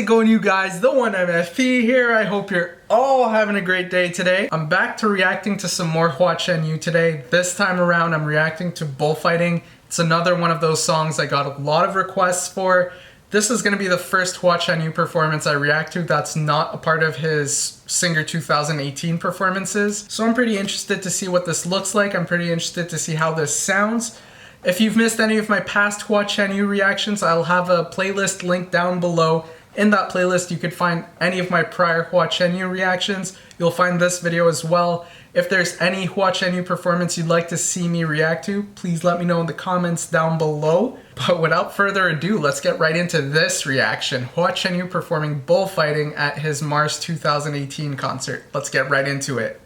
it going, you guys? The one MFP here. I hope you're all having a great day today. I'm back to reacting to some more Hua Chenyu today. This time around, I'm reacting to Bullfighting. It's another one of those songs I got a lot of requests for. This is going to be the first Hua Chenyu performance I react to that's not a part of his Singer 2018 performances. So I'm pretty interested to see what this looks like. I'm pretty interested to see how this sounds. If you've missed any of my past Hua Chenyu reactions, I'll have a playlist linked down below. In that playlist, you could find any of my prior Hua Chenyu reactions. You'll find this video as well. If there's any Hua Chenyu performance you'd like to see me react to, please let me know in the comments down below. But without further ado, let's get right into this reaction. Hua Chenyu performing Bullfighting at his Mars 2018 concert. Let's get right into it.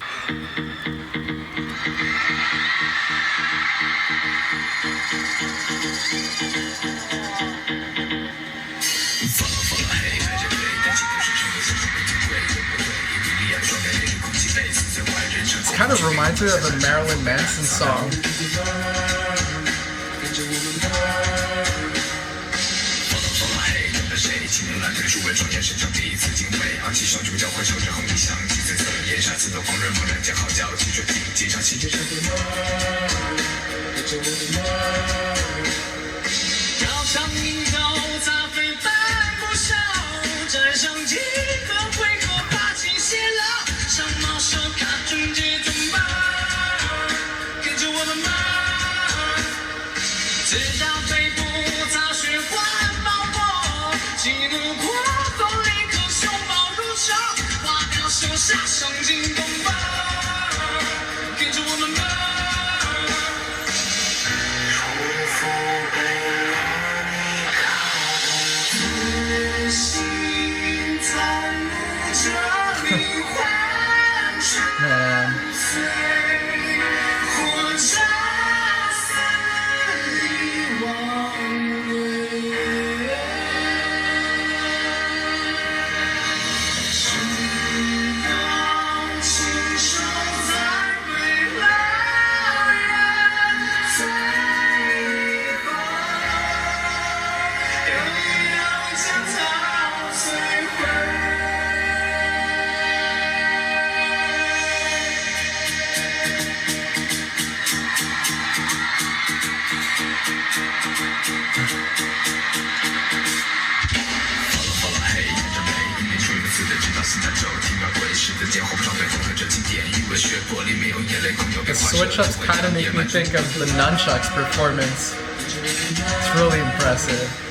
It kind of reminds me of a Marilyn Manson song. The switch-ups kind of make me think of the Nunchucks performance. It's really impressive.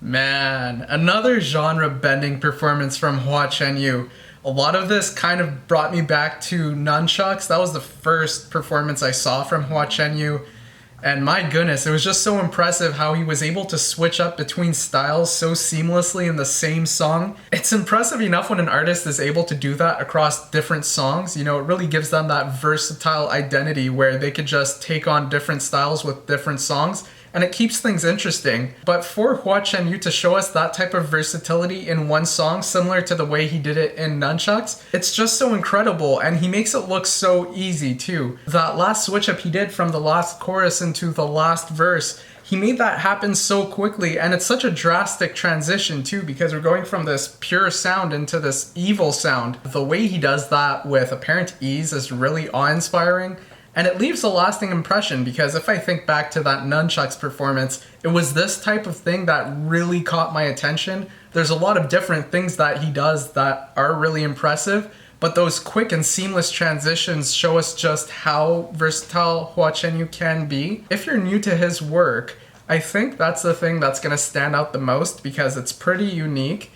Man, another genre-bending performance from Hua Chenyu. A lot of this kind of brought me back to Nunchucks. That was the first performance I saw from Hua Chenyu. And my goodness, it was just so impressive how he was able to switch up between styles so seamlessly in the same song. It's impressive enough when an artist is able to do that across different songs. You know, it really gives them that versatile identity where they could just take on different styles with different songs. And it keeps things interesting. But for Hua Chenyu to show us that type of versatility in one song, similar to the way he did it in Nunchucks, it's just so incredible, and he makes it look so easy too. That last switch up he did from the last chorus into the last verse, he made that happen so quickly, and it's such a drastic transition too, because we're going from this pure sound into this evil sound. The way he does that with apparent ease is really awe-inspiring. And it leaves a lasting impression, because if I think back to that Nunchucks performance, it was this type of thing that really caught my attention. There's a lot of different things that he does that are really impressive, but those quick and seamless transitions show us just how versatile Hua Chenyu can be. If you're new to his work, I think that's the thing that's going to stand out the most, because it's pretty unique.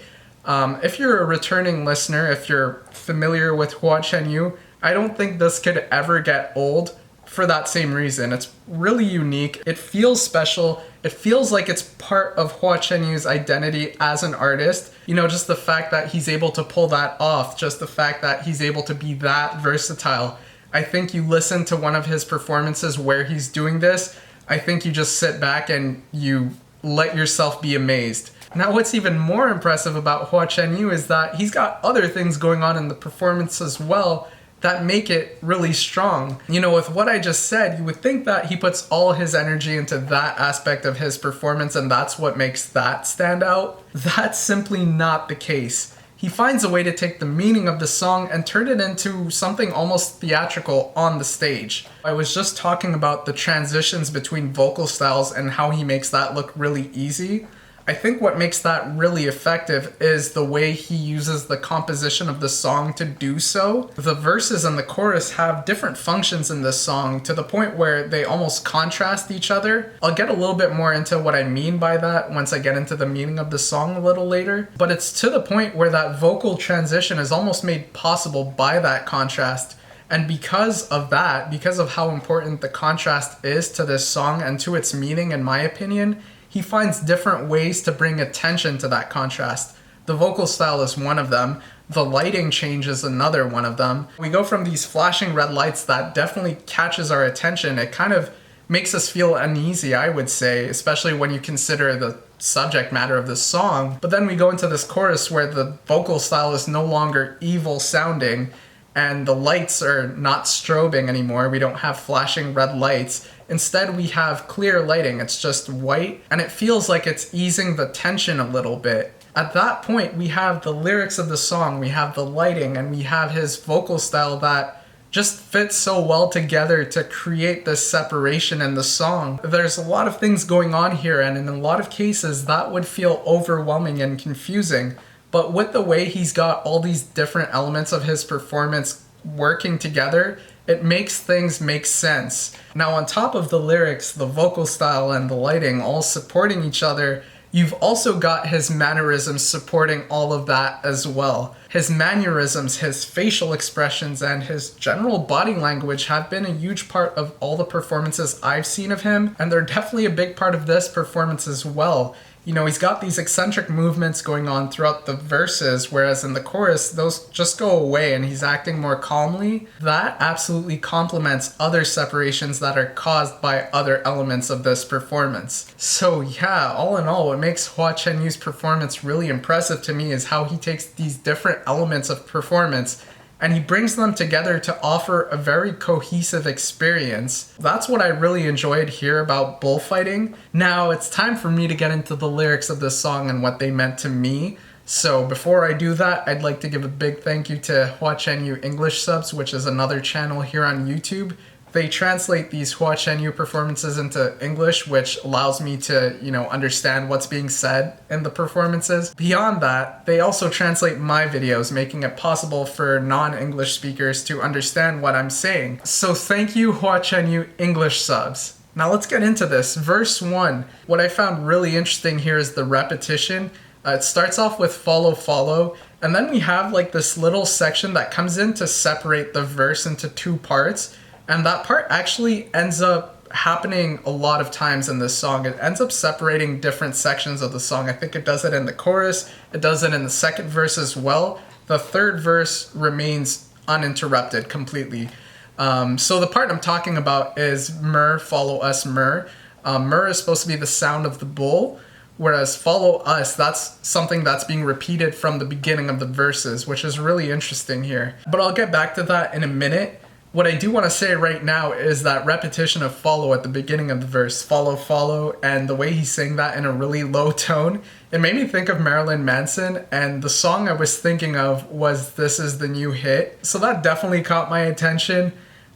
If you're a returning listener, if you're familiar with Hua Chenyu, I don't think this could ever get old for that same reason. It's really unique. It feels special. It feels like it's part of Hua Chenyu's identity as an artist. You know, just the fact that he's able to pull that off, just the fact that he's able to be that versatile. I think you listen to one of his performances where he's doing this, I think you just sit back and you let yourself be amazed. Now, what's even more impressive about Hua Chenyu is that he's got other things going on in the performance as well that make it really strong. You know, with what I just said, you would think that he puts all his energy into that aspect of his performance and that's what makes that stand out. That's simply not the case. He finds a way to take the meaning of the song and turn it into something almost theatrical on the stage. I was just talking about the transitions between vocal styles and how he makes that look really easy. I think what makes that really effective is the way he uses the composition of the song to do so. The verses and the chorus have different functions in this song to the point where they almost contrast each other. I'll get a little bit more into what I mean by that once I get into the meaning of the song a little later. But it's to the point where that vocal transition is almost made possible by that contrast. And because of that, because of how important the contrast is to this song and to its meaning, in my opinion, he finds different ways to bring attention to that contrast. The vocal style is one of them. The lighting change is another one of them. We go from these flashing red lights that definitely catches our attention. It kind of makes us feel uneasy, I would say, especially when you consider the subject matter of the song. But then we go into this chorus where the vocal style is no longer evil sounding and the lights are not strobing anymore. We don't have flashing red lights. Instead, we have clear lighting. It's just white, and it feels like it's easing the tension a little bit. At that point, we have the lyrics of the song, we have the lighting, and we have his vocal style that just fits so well together to create this separation in the song. There's a lot of things going on here, and in a lot of cases, that would feel overwhelming and confusing. But with the way he's got all these different elements of his performance working together, it makes things make sense. Now, on top of the lyrics, the vocal style, and the lighting all supporting each other, you've also got his mannerisms supporting all of that as well. His mannerisms, his facial expressions, and his general body language have been a huge part of all the performances I've seen of him, and they're definitely a big part of this performance as well. You know, he's got these eccentric movements going on throughout the verses, whereas in the chorus, those just go away and he's acting more calmly. That absolutely complements other separations that are caused by other elements of this performance. So yeah, all in all, what makes Hua Chenyu's performance really impressive to me is how he takes these different elements of performance and he brings them together to offer a very cohesive experience. That's what I really enjoyed here about Bullfighting. Now it's time for me to get into the lyrics of this song and what they meant to me. So before I do that, I'd like to give a big thank you to Hua Chenyu English Subs, which is another channel here on YouTube. They translate these Hua Chenyu performances into English, which allows me to, understand what's being said in the performances. Beyond that, they also translate my videos, making it possible for non-English speakers to understand what I'm saying. So thank you, Hua Chenyu English Subs. Now let's get into this. Verse 1, what I found really interesting here is the repetition. It starts off with follow, follow, and then we have like this little section that comes in to separate the verse into two parts, and that part actually ends up happening a lot of times in this song. It ends up separating different sections of the song. I think it does it in the chorus, it does it in the second verse as well. The third verse remains uninterrupted completely. So the part I'm talking about is Mer, follow us, Mer. Mer is supposed to be the sound of the bull, whereas follow us, that's something that's being repeated from the beginning of the verses, which is really interesting here. But I'll get back to that in a minute. What I do want to say right now is that repetition of follow at the beginning of the verse, follow, follow, and the way he sang that in a really low tone, it made me think of Marilyn Manson, and the song I was thinking of was This Is the New Hit. So that definitely caught my attention.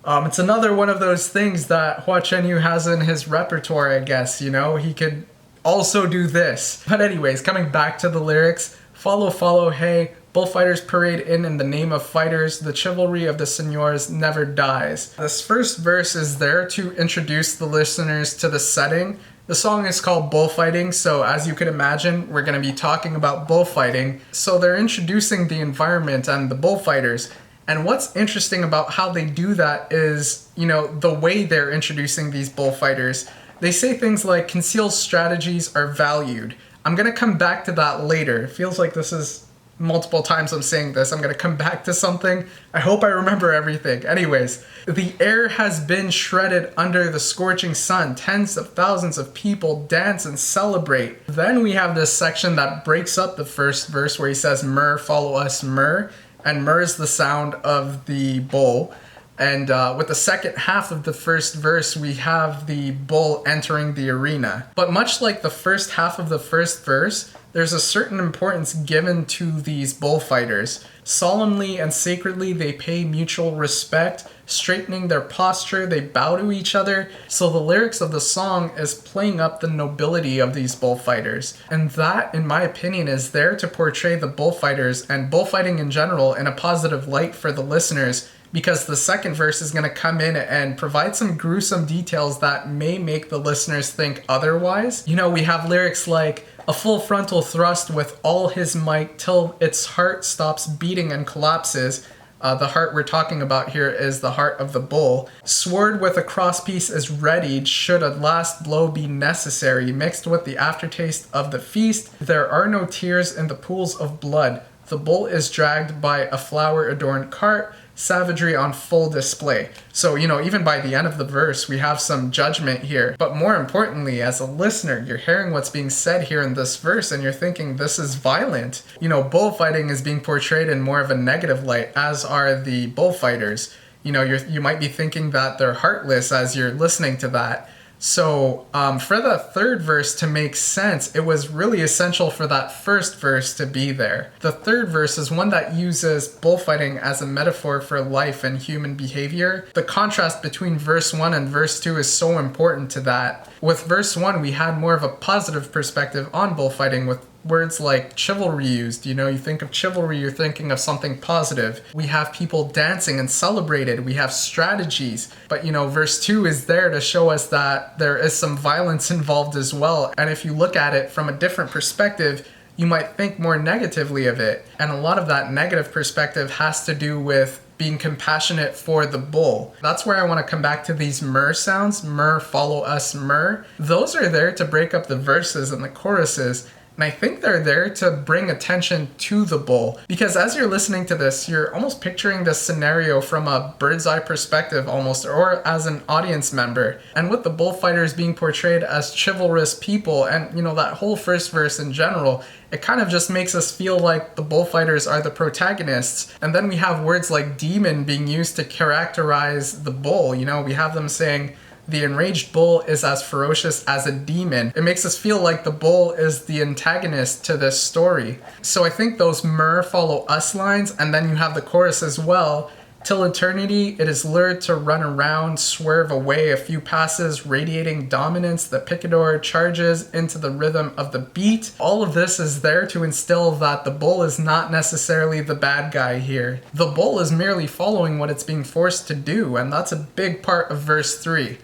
It's another one of those things that Hua Chenyu has in his repertoire, I guess, you know? He could also do this. But anyways, coming back to the lyrics, follow, follow, hey, bullfighters parade in the name of fighters, the chivalry of the seigneurs never dies. This first verse is there to introduce the listeners to the setting. The song is called Bullfighting, so as you can imagine, we're going to be talking about bullfighting. So they're introducing the environment and the bullfighters. And what's interesting about how they do that is, you know, the way they're introducing these bullfighters. They say things like concealed strategies are valued. I'm going to come back to that later. It feels like this is multiple times I'm saying this. I'm going to come back to something. I hope I remember everything. Anyways, the air has been shredded under the scorching sun. Tens of thousands of people dance and celebrate. Then we have this section that breaks up the first verse where he says, Mer, follow us, Mer. And Mer is the sound of the bull. And with the second half of the first verse, we have the bull entering the arena. But much like the first half of the first verse, there's a certain importance given to these bullfighters. Solemnly and sacredly, they pay mutual respect. Straightening their posture, they bow to each other. So the lyrics of the song is playing up the nobility of these bullfighters. And that, in my opinion, is there to portray the bullfighters and bullfighting in general in a positive light for the listeners, because the second verse is going to come in and provide some gruesome details that may make the listeners think otherwise. You know, we have lyrics like, a full frontal thrust with all his might till its heart stops beating and collapses. The heart we're talking about here is the heart of the bull. Sword with a crosspiece is readied should a last blow be necessary, mixed with the aftertaste of the feast. There are no tears in the pools of blood. The bull is dragged by a flower-adorned cart, savagery on full display. So, you know, even by the end of the verse, we have some judgment here. But more importantly, as a listener, you're hearing what's being said here in this verse and you're thinking this is violent. You know, bullfighting is being portrayed in more of a negative light, as are the bullfighters. You know, you might be thinking that they're heartless as you're listening to that. So for the third verse to make sense, it was really essential for that first verse to be there. The third verse is one that uses bullfighting as a metaphor for life and human behavior. The contrast between verse 1 and verse 2 is so important to that. With verse 1, we had more of a positive perspective on bullfighting with words like chivalry used. You know, you think of chivalry, you're thinking of something positive. We have people dancing and celebrated. We have strategies. But, you know, verse 2 is there to show us that there is some violence involved as well. And if you look at it from a different perspective, you might think more negatively of it. And a lot of that negative perspective has to do with being compassionate for the bull. That's where I want to come back to these mer sounds. Mer, follow us, mer. Those are there to break up the verses and the choruses. And I think they're there to bring attention to the bull. Because as you're listening to this, you're almost picturing this scenario from a bird's eye perspective almost, or as an audience member. And with the bullfighters being portrayed as chivalrous people, and you know, that whole first verse in general, it kind of just makes us feel like the bullfighters are the protagonists. And then we have words like demon being used to characterize the bull. You know, we have them saying, the enraged bull is as ferocious as a demon. It makes us feel like the bull is the antagonist to this story. So I think those mer follow us lines, and then you have the chorus as well. Till eternity, it is lured to run around, swerve away a few passes, radiating dominance. The picador charges into the rhythm of the beat. All of this is there to instill that the bull is not necessarily the bad guy here. The bull is merely following what it's being forced to do, and that's a big part of verse 3.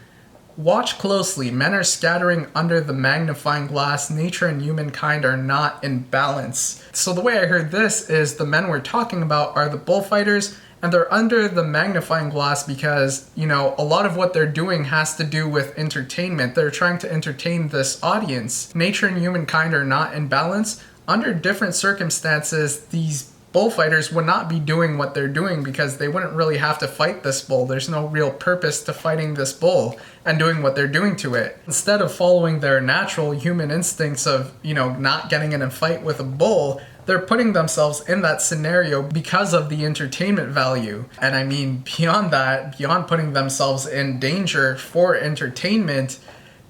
Watch closely, men are scattering under the magnifying glass, nature and humankind are not in balance. So the way I heard this is the men we're talking about are the bullfighters, and they're under the magnifying glass because, you know, a lot of what they're doing has to do with entertainment. They're trying to entertain this audience. Nature and humankind are not in balance. Under different circumstances, these bullfighters would not be doing what they're doing because they wouldn't really have to fight this bull. There's no real purpose to fighting this bull and doing what they're doing to it. Instead of following their natural human instincts of, you know, not getting in a fight with a bull, they're putting themselves in that scenario because of the entertainment value. And I mean, beyond that, beyond putting themselves in danger for entertainment,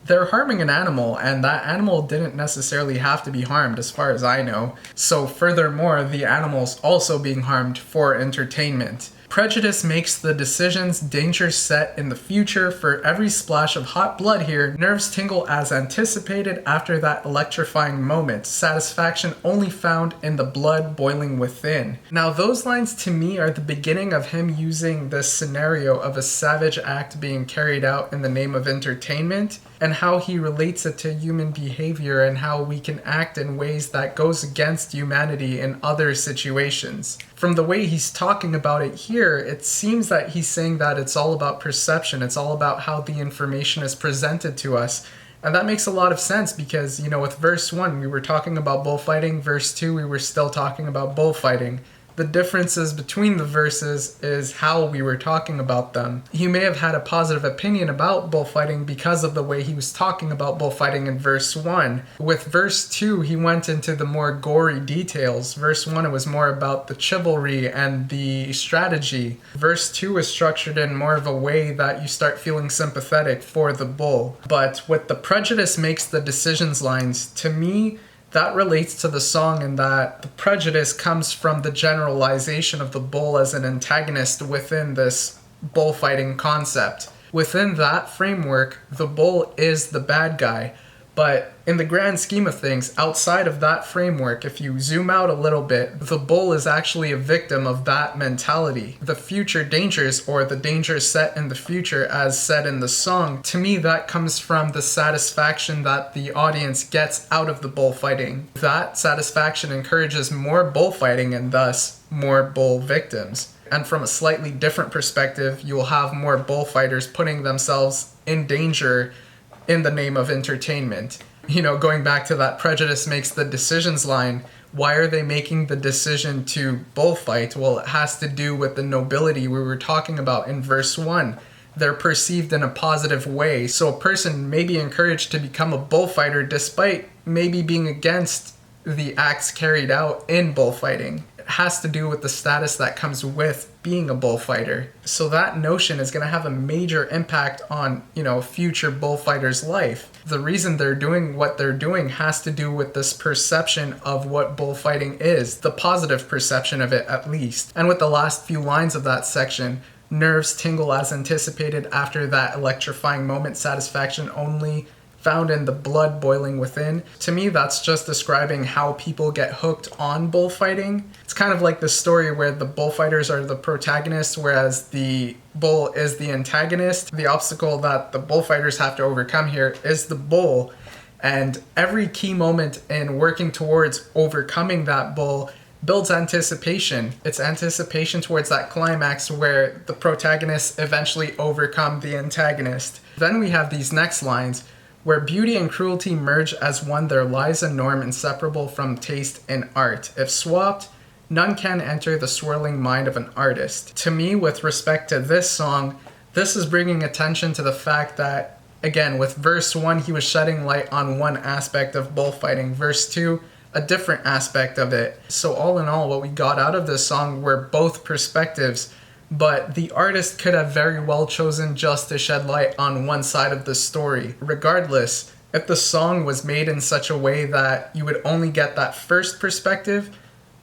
they're harming an animal, and that animal didn't necessarily have to be harmed as far as I know. So furthermore, the animal's also being harmed for entertainment. Prejudice makes the decisions, dangers set in the future. For every splash of hot blood here, nerves tingle as anticipated after that electrifying moment. Satisfaction only found in the blood boiling within. Now those lines to me are the beginning of him using this scenario of a savage act being carried out in the name of entertainment, and how he relates it to human behavior and how we can act in ways that goes against humanity in other situations. From the way he's talking about it here, it seems that he's saying that it's all about perception. It's all about how the information is presented to us. And that makes a lot of sense because, you know, with verse 1, we were talking about bullfighting. Verse 2, we were still talking about bullfighting. The differences between the verses is how we were talking about them. He may have had a positive opinion about bullfighting because of the way he was talking about bullfighting in verse 1. With verse 2, he went into the more gory details. Verse 1, it was more about the chivalry and the strategy. Verse 2 is structured in more of a way that you start feeling sympathetic for the bull. But with the prejudice makes the decisions lines, to me, that relates to the song in that the prejudice comes from the generalization of the bull as an antagonist within this bullfighting concept. Within that framework, the bull is the bad guy. But in the grand scheme of things, outside of that framework, if you zoom out a little bit, the bull is actually a victim of that mentality. The future dangers, or the dangers set in the future as said in the song, to me that comes from the satisfaction that the audience gets out of the bullfighting. That satisfaction encourages more bullfighting and thus more bull victims. And from a slightly different perspective, you will have more bullfighters putting themselves in danger in the name of entertainment. You know, going back to that prejudice makes the decisions line, why are they making the decision to bullfight? Well, it has to do with the nobility we were talking about in verse 1. They're perceived in a positive way. So a person may be encouraged to become a bullfighter despite maybe being against the acts carried out in bullfighting. It has to do with the status that comes with being a bullfighter. So that notion is going to have a major impact on, you know, future bullfighters' life. The reason they're doing what they're doing has to do with this perception of what bullfighting is, the positive perception of it at least. And with the last few lines of that section, nerves tingle as anticipated after that electrifying moment, satisfaction only found in the blood boiling within. To me, that's just describing how people get hooked on bullfighting. It's kind of like the story where the bullfighters are the protagonist, whereas the bull is the antagonist. The obstacle that the bullfighters have to overcome here is the bull. And every key moment in working towards overcoming that bull builds anticipation. It's anticipation towards that climax where the protagonists eventually overcome the antagonist. Then we have these next lines, where beauty and cruelty merge as one, there lies a norm inseparable from taste and art. If swapped, none can enter the swirling mind of an artist. To me, with respect to this song, this is bringing attention to the fact that, again, with verse 1, he was shedding light on one aspect of bullfighting. Verse 2, a different aspect of it. So all in all, what we got out of this song were both perspectives, but the artist could have very well chosen just to shed light on one side of the story. Regardless, if the song was made in such a way that you would only get that first perspective,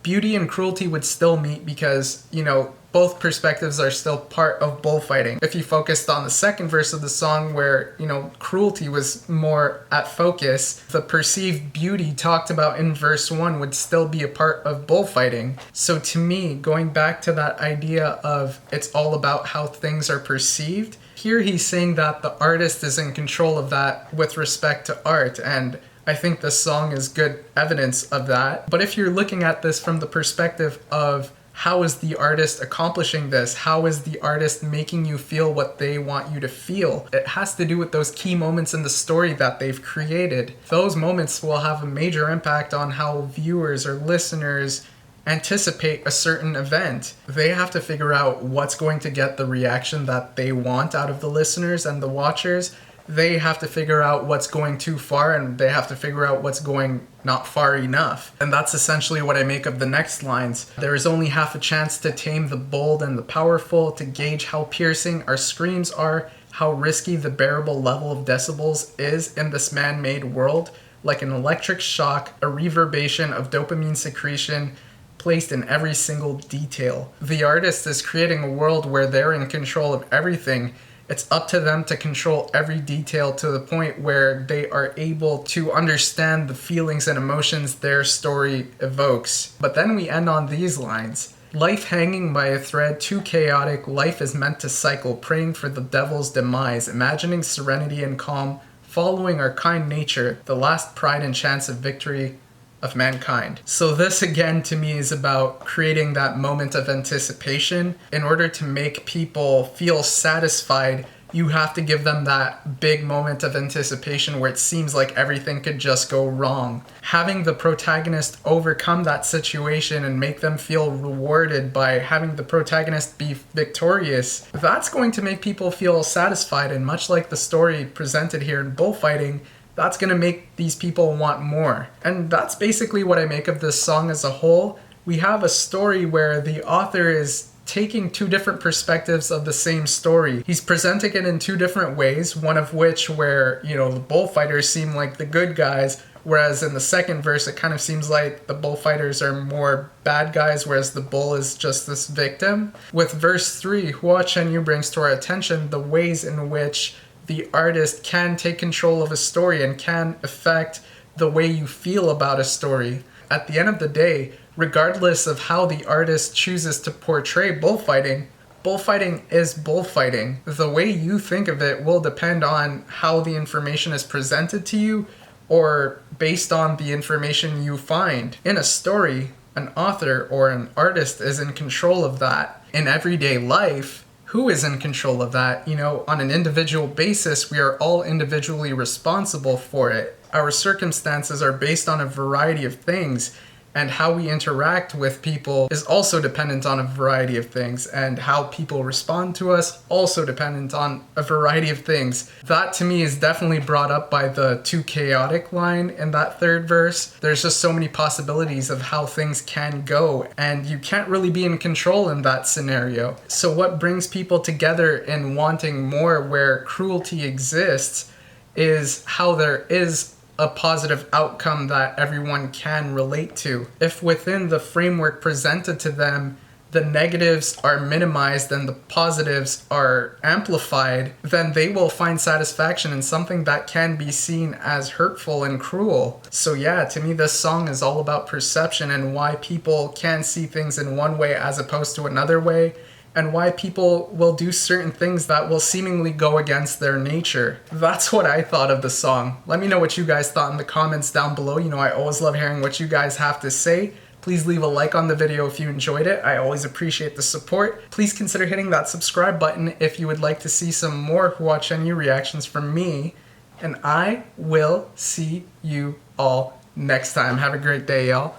beauty and cruelty would still meet because, you know, both perspectives are still part of bullfighting. If you focused on the second verse of the song where, you know, cruelty was more at focus, the perceived beauty talked about in verse 1 would still be a part of bullfighting. So to me, going back to that idea of it's all about how things are perceived, Here he's saying that the artist is in control of that with respect to art, and I think this song is good evidence of that. But if you're looking at this from the perspective of how is the artist accomplishing this? How is the artist making you feel what they want you to feel? It has to do with those key moments in the story that they've created. Those moments will have a major impact on how viewers or listeners anticipate a certain event. They have to figure out what's going to get the reaction that they want out of the listeners and the watchers. They have to figure out what's going too far, and they have to figure out what's going not far enough. And that's essentially what I make of the next lines. There is only half a chance to tame the bold and the powerful, to gauge how piercing our screams are, how risky the bearable level of decibels is in this man-made world, like an electric shock, a reverberation of dopamine secretion placed in every single detail. The artist is creating a world where they're in control of everything. It's up to them to control every detail to the point where they are able to understand the feelings and emotions their story evokes. But then we end on these lines. Life hanging by a thread, too chaotic, life is meant to cycle, praying for the devil's demise, imagining serenity and calm, following our kind nature, the last pride and chance of victory of mankind. So this again to me is about creating that moment of anticipation. In order to make people feel satisfied, you have to give them that big moment of anticipation where it seems like everything could just go wrong. Having the protagonist overcome that situation and make them feel rewarded by having the protagonist be victorious, that's going to make people feel satisfied. And much like the story presented here in Bullfighting, that's going to make these people want more. And that's basically what I make of this song as a whole. We have a story where the author is taking two different perspectives of the same story. He's presenting it in two different ways, one of which where, the bullfighters seem like the good guys, whereas in the second verse it kind of seems like the bullfighters are more bad guys, whereas the bull is just this victim. With verse 3, Hua Chenyu brings to our attention the ways in which the artist can take control of a story and can affect the way you feel about a story. At the end of the day, regardless of how the artist chooses to portray bullfighting, bullfighting is bullfighting. The way you think of it will depend on how the information is presented to you or based on the information you find. In a story, an author or an artist is in control of that. In everyday life, who is in control of that? On an individual basis, we are all individually responsible for it. Our circumstances are based on a variety of things, and how we interact with people is also dependent on a variety of things, and how people respond to us also dependent on a variety of things. That to me is definitely brought up by the too chaotic line in that third verse. There's just so many possibilities of how things can go, and you can't really be in control in that scenario. So what brings people together in wanting more where cruelty exists is how there is a positive outcome that everyone can relate to. If within the framework presented to them, the negatives are minimized and the positives are amplified, then they will find satisfaction in something that can be seen as hurtful and cruel. So yeah, to me this song is all about perception and why people can see things in one way as opposed to another way, and why people will do certain things that will seemingly go against their nature. That's what I thought of the song. Let me know what you guys thought in the comments down below. I always love hearing what you guys have to say. Please leave a like on the video if you enjoyed it. I always appreciate the support. Please consider hitting that subscribe button if you would like to see some more Hua Chenyu reactions from me. And I will see you all next time. Have a great day, y'all.